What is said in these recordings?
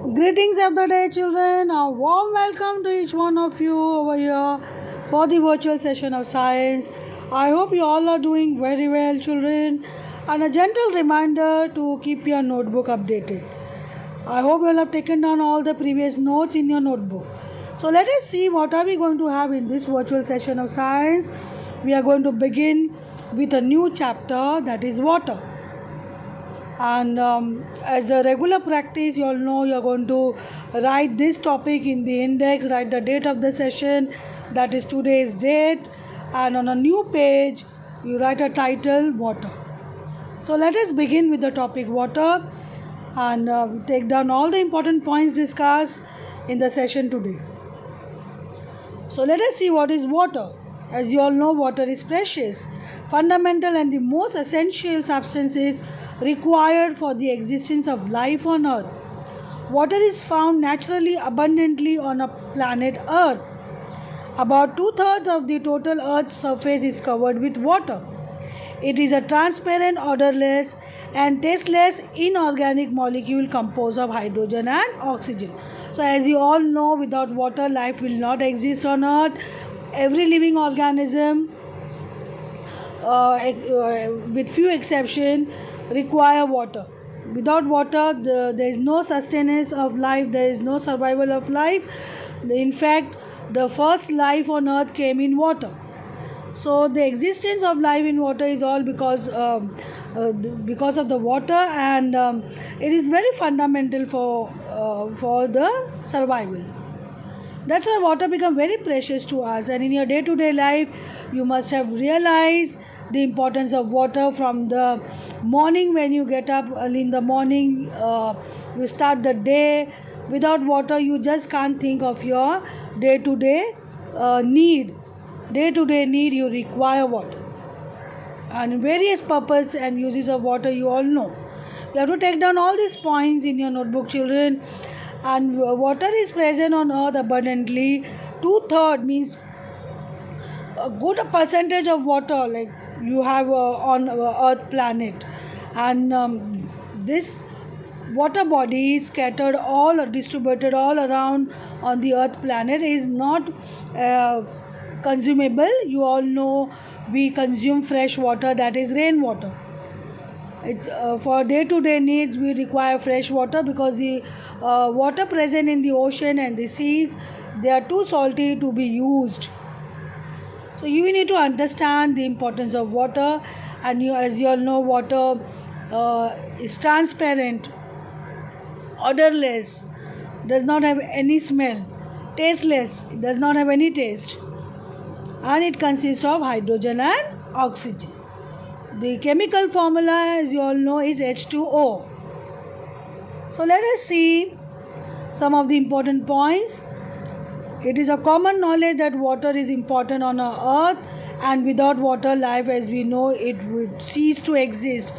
Greetings of the day, children. A warm welcome to each one of you over here for the virtual session of science. I hope you all are doing very well, children. And a gentle reminder to keep your notebook updated. I hope you all have taken down all the previous notes in your notebook. So let us see what are we going to have in this virtual session of science. We are going to begin with a new chapter, that is water. And as a regular practice, you all know you are going to write this topic in the index, write the date of the session, that is today's date, and on a new page you write a title, water. So let us begin with the topic water, and take down all the important points discussed in the session today. So let us see what is water. As you all know, water is precious, fundamental, and the most essential substances required for the existence of life on earth. Water is found naturally abundantly on a planet Earth. About 2/3 of the total Earth's surface is covered with water. It is a transparent, odorless, and tasteless inorganic molecule composed of hydrogen and oxygen. So, as you all know, without water, life will not exist on Earth. Every living organism, with few exceptions, require water. Without water, there is no sustenance of life, there is no survival of life. In fact, the first life on earth came in water. So the existence of life in water is all because of the water, and it is very fundamental for the survival. That's why water become very precious to us, and in your day-to-day life you must have realized the importance of water from the morning. When you get up early in the morning, you start the day. Without water you just can't think of your day-to-day need. Day-to-day need, you require water, and various purpose and uses of water you all know. You have to take down all these points in your notebook, children. And water is present on earth abundantly. 2/3 means a good percentage of water like you have on earth planet, and this water body is scattered all or distributed all around on the earth planet, is not consumable. You all know we consume fresh water, that is rainwater. It's for day-to-day needs we require fresh water, because the water present in the ocean and the seas, they are too salty to be used. So you need to understand the importance of water. And you, as you all know, water is transparent, odorless, does not have any smell, tasteless, it does not have any taste, and it consists of hydrogen and oxygen. The chemical formula, as you all know, is H2O. So let us see some of the important points. It is a common knowledge that water is important on our earth, and without water, life as we know it would cease to exist.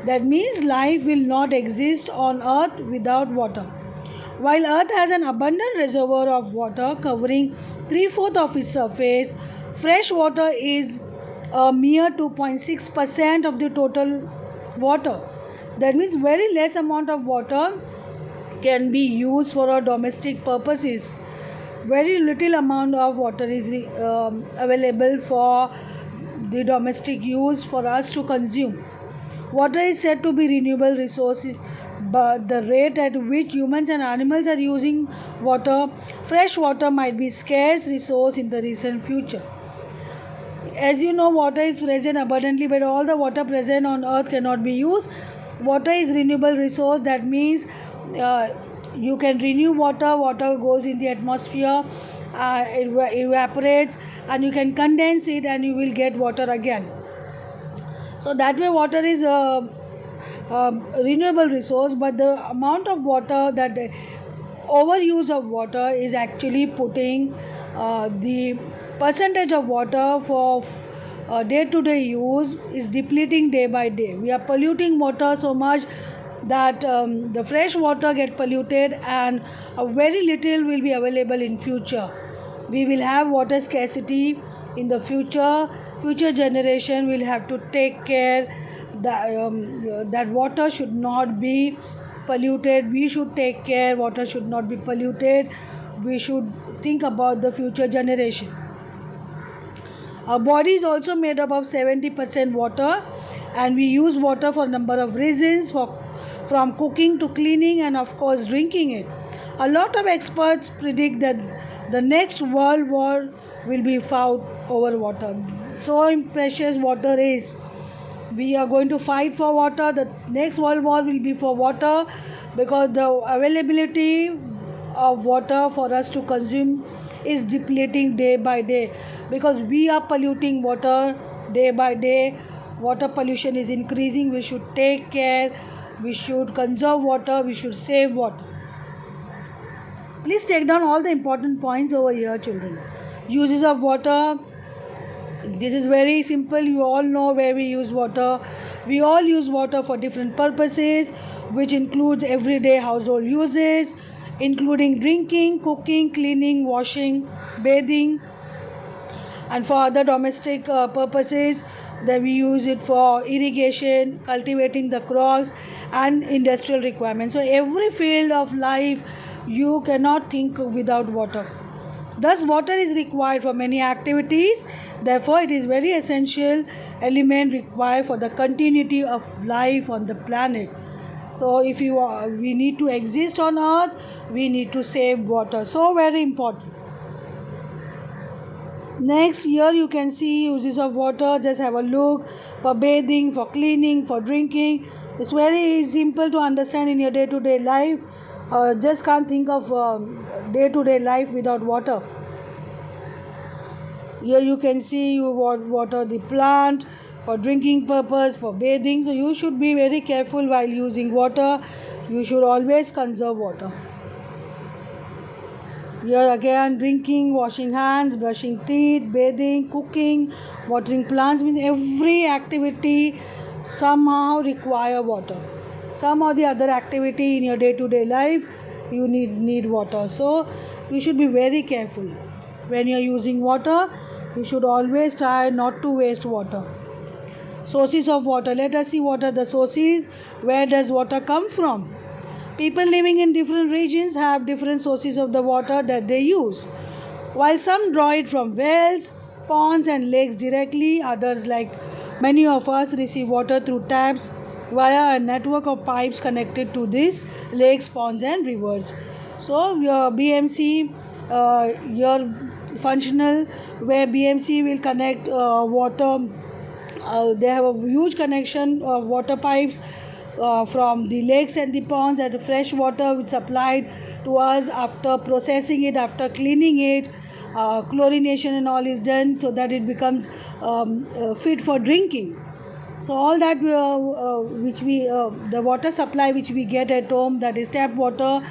That means life will not exist on earth without water. While earth has an abundant reservoir of water covering 3/4 of its surface, fresh water is a mere 2.6% of the total water. That means very less amount of water can be used for our domestic purposes. Very little amount of water is available for the domestic use for us to consume. Water is said to be renewable resources, but the rate at which humans and animals are using water, fresh water, might be scarce resource in the recent future. As you know, water is present abundantly, but all the water present on earth cannot be used. Water is renewable resource. That means you can renew water. Water goes in the atmosphere, it evaporates, and you can condense it and you will get water again. So that way water is a renewable resource, but the amount of water, that overuse of water is actually putting the percentage of water for day-to-day use is depleting day by day. We are polluting water so much that the fresh water get polluted, and very little will be available in future. We will have water scarcity in the future. Future generation will have to take care that water should not be polluted. We should take care. Water should not be polluted. We should think about the future generation. Our body is also made up of 70% water, and we use water for a number of reasons, from cooking to cleaning and of course drinking it. A lot of experts predict that the next world war will be fought over water. So precious water is. We are going to fight for water. The next world war will be for water, because the availability of water for us to consume is depleting day by day, because we are polluting water day by day. Water pollution is increasing. We should take care. We should conserve water. We should save water. Please take down all the important points over here, children. Uses of water. This is very simple. You all know where we use water. We all use water for different purposes, which includes everyday household uses, including drinking, cooking, cleaning, washing, bathing, and for other domestic purposes. That we use it for irrigation, cultivating the crops, and industrial requirements. So every field of life you cannot think without water. Thus water is required for many activities. Therefore it is very essential element required for the continuity of life on the planet. So if we need to exist on earth, we need to save water. So very important. Next, here you can see uses of water. Just have a look. For bathing, for cleaning, for drinking. It's very simple to understand in your day-to-day life. Just can't think of day-to-day life without water. Here you can see you water the plant for drinking purpose, for bathing. So you should be very careful while using water. You should always conserve water. Here again, drinking, washing hands, brushing teeth, bathing, cooking, watering plants, means every activity somehow require water. Some or the other activity in your day-to-day life, you need water. So you should be very careful. When you are using water, you should always try not to waste water. Sources of water. Let us see what are the sources. Where does water come from? People living in different regions have different sources of the water that they use. While some draw it from wells, ponds and lakes directly, others, like many of us, receive water through taps via a network of pipes connected to these lakes, ponds and rivers. So your BMC, your functional, where BMC will connect water. They have a huge connection of water pipes from the lakes and the ponds, and the fresh water which supplied to us after processing it, after cleaning it, chlorination and all is done, so that it becomes fit for drinking. So all that the water supply which we get at home, that is tap water,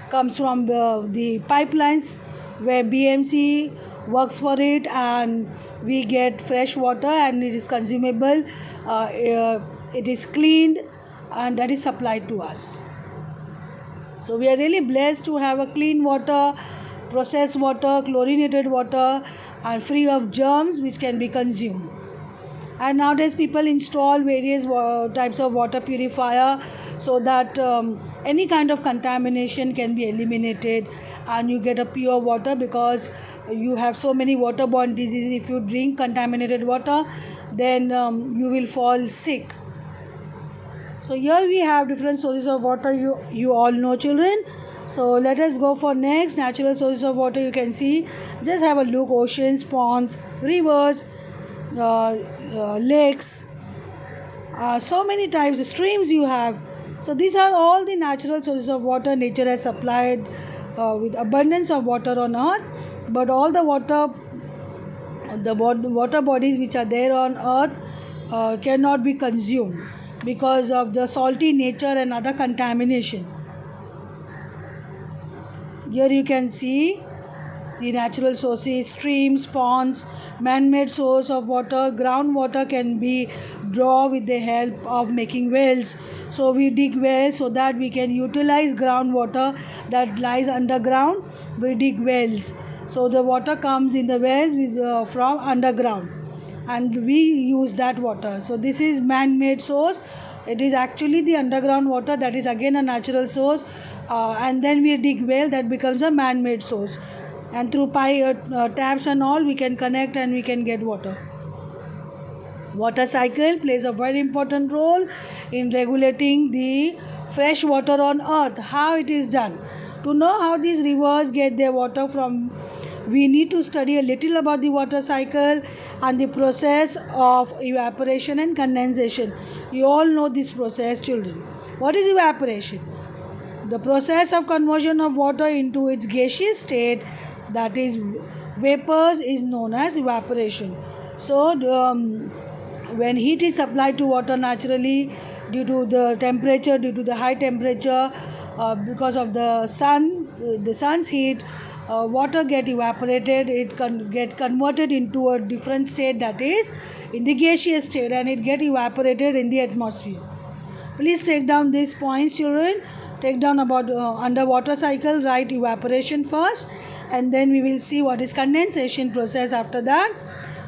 comes from the pipelines where BMC works for it, and we get fresh water and it is consumable. It is cleaned and that is supplied to us. So we are really blessed to have a clean water, processed water, chlorinated water, and free of germs which can be consumed. And nowadays people install various types of water purifier, so that any kind of contamination can be eliminated and you get a pure water, because you have so many waterborne diseases. If you drink contaminated water, then you will fall sick. So here we have different sources of water, you all know, children. So let us go for next. Natural sources of water, you can see. Just have a look. Oceans, ponds, rivers, lakes, so many types of streams you have. So these are all the natural sources of water. Nature has supplied with abundance of water on earth, but all the water bodies which are there on earth cannot be consumed because of the salty nature and other contamination. Here you can see the natural sources: streams, ponds, man-made source of water. Groundwater can be drawn with the help of making wells. So we dig wells so that we can utilize groundwater that lies underground. We dig wells, so the water comes in the wells from underground, and we use that water. So this is man-made source It is actually the underground water, that is again a natural source, and then we dig well, that becomes a man-made source, and through taps and all we can connect and we can get water. Water cycle plays a very important role in regulating the fresh water on earth. How it is done? To know how these rivers get their water from, we need to study a little about the water cycle and the process of evaporation and condensation. You all know this process, children. What is evaporation? The process of conversion of water into its gaseous state, that is vapors, is known as evaporation. So when heat is supplied to water naturally due to the temperature, due to the high temperature, because of the sun's heat, water get evaporated, it get converted into a different state, that is in the gaseous state, and it get evaporated in the atmosphere. Please take down these points, children. Take down about underwater cycle, write evaporation first, and then we will see what is condensation process after that.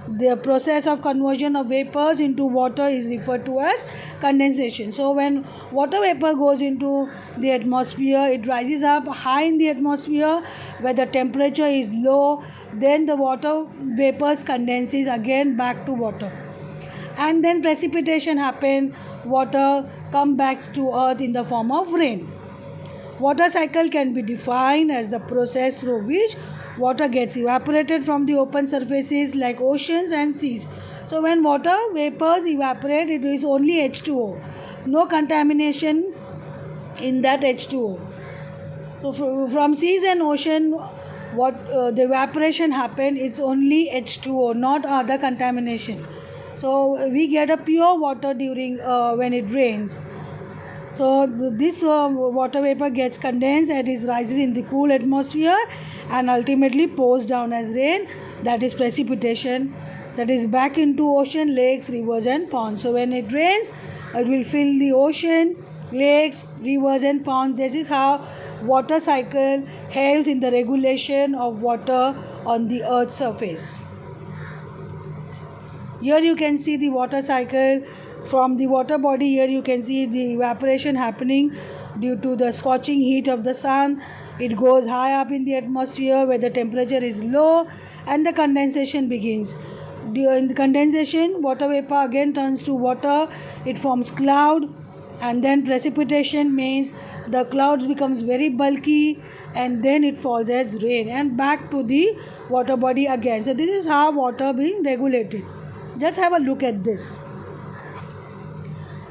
The process of conversion of vapors into water is referred to as condensation. So when water vapor goes into the atmosphere, it rises up high in the atmosphere where the temperature is low, then the water vapors condenses again back to water, and then precipitation happen, water come back to earth in the form of rain. Water cycle can be defined as the process through which water gets evaporated from the open surfaces like oceans and seas. So when water vapors evaporate, it is only H2O, no contamination in that H2O. So from seas and ocean, what the evaporation happen, it's only H2O, not other contamination. So we get a pure water during when it rains. So this water vapor gets condensed and it rises in the cool atmosphere and ultimately pours down as rain, that is precipitation, that is back into ocean, lakes, rivers and ponds. So when it rains, it will fill the ocean, lakes, rivers and ponds. This is how water cycle helps in the regulation of water on the earth's surface. Here you can see the water cycle. From the water body, here you can see the evaporation happening due to the scorching heat of the sun. It goes high up in the atmosphere where the temperature is low and the condensation begins. During the condensation, water vapor again turns to water. It forms cloud, and then precipitation means the clouds becomes very bulky and then it falls as rain and back to the water body again. So this is how water being regulated. Just have a look at this.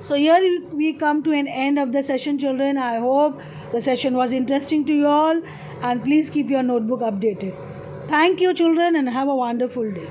So here we come to an end of the session, children. I hope the session was interesting to you all, and please keep your notebook updated. Thank you, children, and have a wonderful day.